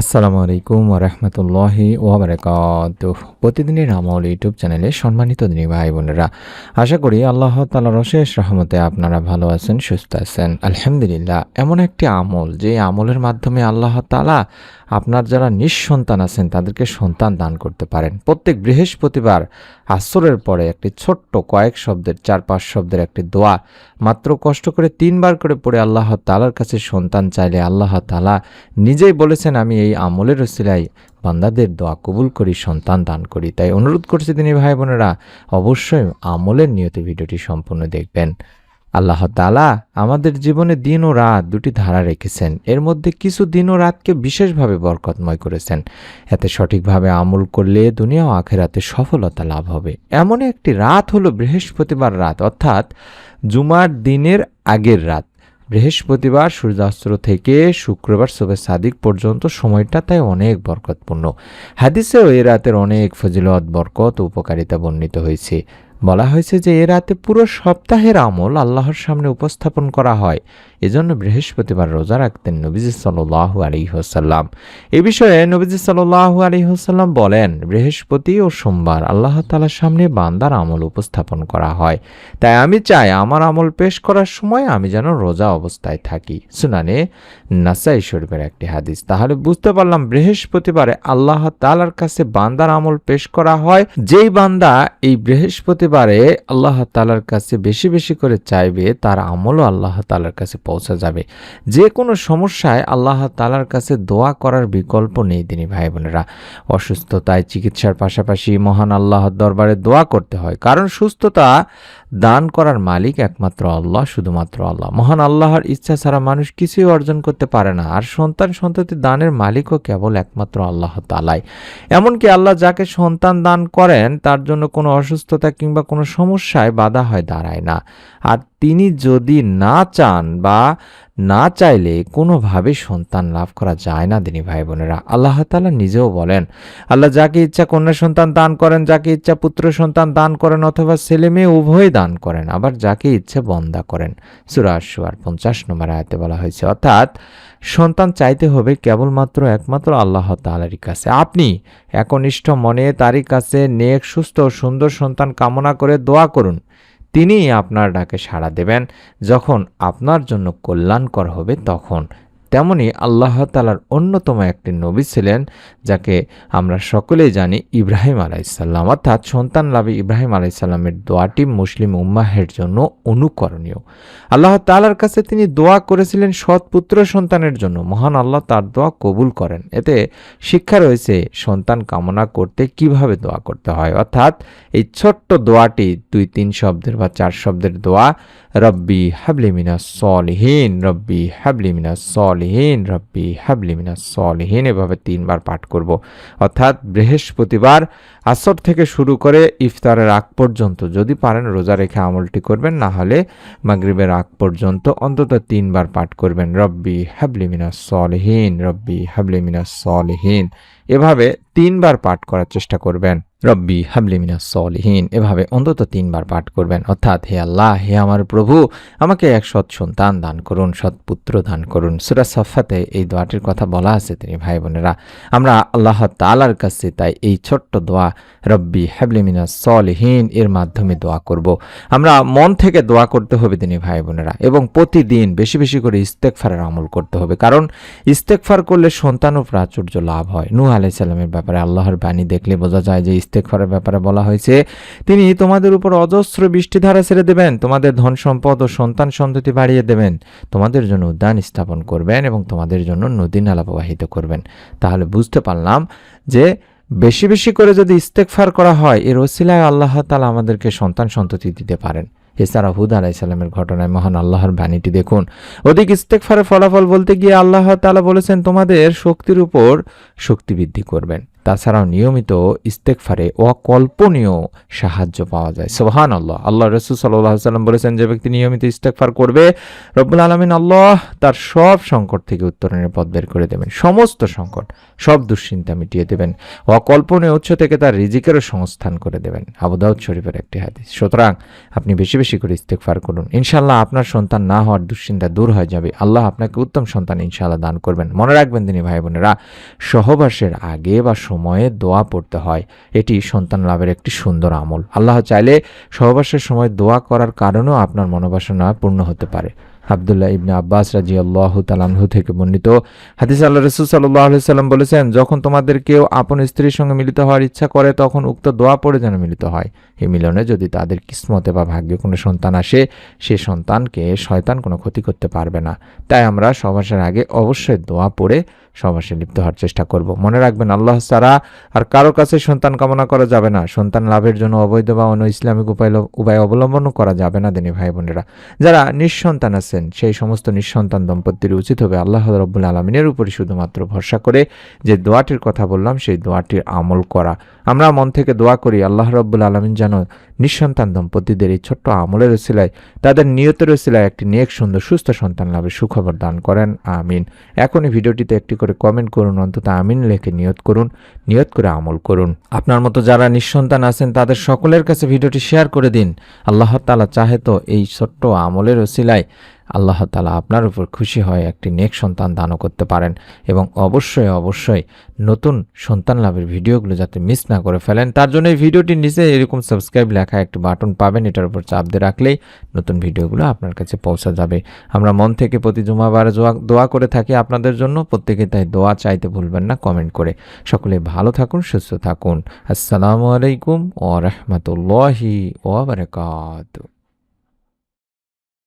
আসসালামু আলাইকুম ওরহমতুল্লাহি ওবরাকাতুহ। প্রতিদিনের আমল ইউটিউব চ্যানেলে সম্মানিত দিনী ভাই বোনেরা, আশা করি আল্লাহ তাআলার অশেষ রহমতে আপনারা ভালো আছেন, সুস্থ আছেন। আলহামদুলিল্লাহ, এমন একটি আমল যে আমলের মাধ্যমে আল্লাহ তাআলা আপনার যারা নিঃসন্তান আছেন তাদেরকে সন্তান দান করতে পারেন। প্রত্যেক বৃহস্পতিবার আসরের পরে একটি ছোট্ট কয়েক শব্দের 4-5 শব্দের একটি দোয়া মাত্র কষ্ট করে 3 বার করে পড়ে আল্লাহ তাআলার কাছে সন্তান চাইলে আল্লাহ তাআলা নিজেই বলেছেন, আমি এই আমলের ওসিলায় বান্দাদের দোয়া কবুল করি, সন্তান দান করি। তাই অনুরোধ করছি দিনী ভাই বোনেরা, অবশ্যই আমলের নিয়তে ভিডিওটি সম্পূর্ণ দেখবেন। আল্লাহ তাআলা আমাদের জীবনে দিন ও রাত দুটি ধারা রেখেছেন। এর মধ্যে কিছু দিন ও রাতকে বিশেষভাবে বরকতময় করেছেন। এতে সঠিকভাবে আমল করলে দুনিয়া ও আখিরাতে সফলতা লাভ হবে। এমন একটি রাত হলো বৃহস্পতিবার রাত, অর্থাৎ জুমার দিনের আগের রাত। বৃহস্পতিবার সূর্যাস্ত থেকে শুক্রবার সুবহে সাদিক পর্যন্ত সময়টা তাই অনেক বরকতপূর্ণ। হাদিসেও এ রাতের অনেক ফজিলত, বরকত ও উপকারিতা বর্ণিত হয়েছে। বলা হয়েছে যে এ রাতে পুরো সপ্তাহের আমল আল্লাহর সামনে উপস্থাপন করা হয়। এজন্য বৃহস্পতিবার রোজা রাখতেন নবীজি সাল্লাল্লাহু আলাইহি ওয়াসাল্লাম। এ বিষয়ে নবীজি সাল্লাল্লাহু আলাইহি ওয়াসাল্লাম বলেন, বৃহস্পতি ও সোমবার আল্লাহ তাআলার সামনে বান্দার আমল উপস্থাপন করা হয়। তাই আমি চাই আমার আমল পেশ করার সময় আমি যেন রোজা অবস্থায় থাকি। সুনানে নাসাই শরীফের একটি হাদিস। তাহলে বুঝতে পারলাম বৃহস্পতিবারে আল্লাহ তাআলার কাছে বান্দার আমল পেশ করা হয়। যেই বান্দা এই বৃহস্পতিবারে আল্লাহ তাআলার কাছে বেশি বেশি করে চাইবে তার আমলও আল্লাহ তাআলার কাছে পৌঁছে যাবে। যে কোনো সমস্যায় আল্লাহ তাআলার কাছে দোয়া করার বিকল্প নেই দিনী ভাই বোনেরা। অসুস্থতায় চিকিৎসার পাশাপাশি মহান আল্লাহর দরবারে দোয়া করতে হয়, কারণ সুস্থতা দান করার মালিক একমাত্র আল্লাহ, শুধুমাত্র আল্লাহ। মহান আল্লাহর ইচ্ছা ছাড়া মানুষ কিছুই অর্জন করতে পারে না। আর সন্তান সন্ততি দানের মালিকও কেবল একমাত্র আল্লাহ তাআলাই। এমনকি আল্লাহ যাকে সন্তান দান করেন তার জন্য কোনো অসুস্থতা কিংবা কোনো সমস্যায় বাধা হয় দাঁড়ায় না। আর তিনি যদি না চান বা না চাইলে কোনোভাবে সন্তান লাভ করা যায় না দিনী ভাই বোনেরা। আল্লাহ তাআলা নিজেও বলেন, আল্লাহ যাকে ইচ্ছা কন্যা সন্তান দান করেন, যাকে ইচ্ছা পুত্র সন্তান দান করেন, অথবা ছেলে মেয়ে উভয় দান করেন, আবার যাকে ইচ্ছে বন্দা করেন। সূরা আশ-শুআরা 50 নম্বর আয়াতে বলা হয়েছে। অর্থাৎ সন্তান চাইতে হবে কেবলমাত্র একমাত্র আল্লাহ তাআলারই কাছে। আপনি একনিষ্ঠ মনে তারই কাছে নেক, সুস্থ ও সুন্দর সন্তান কামনা করে দোয়া করুন। তিনি আপনার ডাকে সাড়া দেবেন যখন আপনার জন্য কল্যাণকর হবে তখন। তেমনি আল্লাহ তাআলার অন্যতম একটি নবী ছিলেন যাকে আমরা সকলেই জানি, ইব্রাহিম আলাইহিসসালাম। অর্থাৎ সন্তান লাভে ইব্রাহিম আলাইহিসসালামের দোয়াটি মুসলিম উম্মাহের জন্য অনুকরণীয়। আল্লাহ তাআলার কাছে তিনি দোয়া করেছিলেন সৎ পুত্র সন্তানের জন্য। মহান আল্লাহ তার দোয়া কবুল করেন। এতে শিক্ষা রয়েছে সন্তান কামনা করতে কিভাবে দোয়া করতে হয়। অর্থাৎ এই ছোট্ট দোয়াটি 2-3 শব্দের বা 4 শব্দের দোয়া, রব্বি হাবলি মিনাস সলিহিন, রব্বি হাবলি মিনাস সলিহিন, রব্বি হাবলি মিনাস সলিহিন, এভাবে 3 বার পাঠ করব। অর্থাৎ বৃহস্পতিবার আসর থেকে শুরু করে ইফতারের আগ পর্যন্ত যদি পারেন রোজা রেখে আমলটি করবেন, না হলে মাগরিবের আগ পর্যন্ত অন্তত 3 বার পাঠ করবেন, রব্বি হাবলি মিনাস সলিহিন, রব্বি হাবলি মিনাস সলিহিন। এভাবে 3 বার পাঠ করার চেষ্টা করবেন। রব্বি হাবলি মিনাস সলিহিন, এভাবে অন্তত 3 বার পাঠ করবেন। অর্থাৎ হে আল্লাহ, হে আমার প্রভু, আমাকে এক সৎ সন্তান দান করুন, সৎ পুত্র দান করুন। সূরা সাফফাতে এই দোয়াটির কথা বলা আছে তিনি ভাই বোনেরা। আমরা আল্লাহ তাআলার কাছে তাই এই ছোট্ট দোয়া রব্বি হাবলি মিনাস সলিহিন এর মাধ্যমে দোয়া করব। আমরা মন থেকে দোয়া করতে হবে তিনি ভাই বোনেরা, এবং প্রতিদিন বেশি বেশি করে ইস্তেগফারের আমল করতে হবে, কারণ ইস্তেগফার করলে সন্তান ও প্রাচুর্য লাভ হয়। নূহ আলাইহিস সালামের ব্যাপারে আল্লাহর বাণী দেখলে বোঝা যায় যে ইস্তেগফারের ব্যাপারে বলা হয়েছে, তিনি তোমাদের উপর অজস্র বৃষ্টিধারা ছেড়ে দেবেন, তোমাদের ধন সম্পদ ও সন্তান সন্ততি বাড়িয়ে দেবেন, তোমাদের জন্য উদ্যান স্থাপন করবেন এবং তোমাদের জন্য নদী নালা প্রবাহিত করবেন। তাহলে বুঝতে পারলাম যে বেশি বেশি করে যদি ইস্তেগফার করা হয় এর ওসিলায় আল্লাহ তাআলা আমাদেরকে সন্তান সন্ততি দিতে পারেন। এছাড়া হুদ আলাইহিস সালামের ঘটনায় মহান আল্লাহর বাণীটি দেখুন। অধিক ইস্তেগফারের ফলাফল বলতে গিয়ে আল্লাহ তাআলা বলেছেন, তোমাদের শক্তির উপর শক্তি বৃদ্ধি করবেন। তাছাড়াও নিয়মিত ইস্তেগফারে অকল্পনীয় সাহায্য পাওয়া যায়। সুবহানাল্লাহ। আল্লাহ রাসূল সাল্লাল্লাহু আলাইহি ওয়াসাল্লাম বলেছেন, যে ব্যক্তি নিয়মিত ইস্তেগফার করবে রব্বুল আলামিন আল্লাহ তার সব সংকট থেকে উত্তরণের পথ বের করে দেবেন, সমস্ত সংকট, সব দুশ্চিন্তা মিটিয়ে দেবেন, অকল্পনীয় উৎস থেকে তার রিজিকেরও সংস্থান করে দেবেন। আবু দাউদ শরীফের একটি হাদিস। সুতরাং আপনি বেশি বেশি করে ইস্তেগফার করুন, ইনশাআল্লাহ আপনার সন্তান না হওয়ার দুশ্চিন্তা দূর হয়ে যাবে। আল্লাহ আপনাকে উত্তম সন্তান ইনশাআল্লাহ দান করবেন। মনে রাখবেন দিনী ভাই বোনেরা, সহবাসের আগে বা সময়ে দোয়া পড়তে হয়। এটি সন্তান লাভের একটি সুন্দর আমল। আল্লাহ চাইলে সহবাসের সময় দোয়া করার কারণেও আপনার মনোবাসনা পূর্ণ হতে পারে। আব্দুল্লাহ ইবনে আব্বাস রাদিয়াল্লাহু তাআলা আনহু থেকে বর্ণিত হাদিস, আল্লাহ রাসূল সাল্লাল্লাহু আলাইহি সাল্লাম বলেছেন, যখন তোমাদের কেউ আপন স্ত্রীর সঙ্গে মিলিত হওয়ার ইচ্ছা করে তখন উক্ত দোয়া পড়ে যেন মিলিত হয়। এই মিলনে যদি তাদের কিসমতে বা ভাগ্যে কোনো সন্তান আসে, সে সন্তানকে শয়তান কোনো ক্ষতি করতে পারবে না। তাই আমরা সহবাসের আগে অবশ্যই দোয়া পড়ে সহবাসে লিপ্ত হওয়ার চেষ্টা করব। মনে রাখবেন, আল্লাহ ছাড়া আর কারো কাছে সন্তান কামনা করা যাবে না। সন্তান লাভের জন্য অবৈধ বা অন্য ইসলামিক উপায় অবলম্বন করা যাবে না। দিনী ভাই বোনেরা, যারা নিঃসন্তান আছেন সেই সমস্ত নিঃসন্তান দম্পতির উচিত হবে আল্লাহ রাব্বুল আলামিনের উপরই শুধুমাত্র ভরসা করে যে দোয়াটির কথা বললাম সেই দোয়াটির আমল করা। আমরা মন থেকে দোয়া করি আল্লাহ রাব্বুল আলামিন যেন নিঃসন্তান দম্পতিদের এই ছোট্ট আমলের উসিলায়, তাদের নিয়তের উসিলায় একটি নেক সুন্দর সুস্থ সন্তান লাভের সুখবর দান করেন। আমিন। এখনই ভিডিওটিতে একটি করে কমেন্ট করুন, অন্তত আমিন লিখে নিয়ত করুন, নিয়ত করে আমল করুন। আপনার মতো যারা নিঃসন্তান আছেন তাদের সকলের কাছে ভিডিওটি শেয়ার করে দিন। আল্লাহ তাআলা চাহে তো এই ছোট্ট আমলের উসিলায় আল্লাহ তাআলা আপনার উপর খুশি হয় একটি নেক সন্তান দানও করতে পারেন। এবং অবশ্যই অবশ্যই নতুন সন্তান লাভের ভিডিওগুলো যাতে মিস না করে ফেলেন, তার জন্য এই ভিডিওটির নিচে এরকম সাবস্ক্রাইব লেখা একটি বাটন পাবেন। এটার উপর চাপ দিয়ে রাখলেই নতুন ভিডিওগুলো আপনার কাছে পৌঁছে যাবে। আমরা মন থেকে প্রতি জুমাবারে দোয়া করে থাকি আপনাদের জন্য। প্রত্যেকে তাই দোয়া চাইতে ভুলবেন না কমেন্ট করে। সকলে ভালো থাকুন, সুস্থ থাকুন। আসসালামু আলাইকুম ওয়া রাহমাতুল্লাহি ওয়া বারাকাতুহু।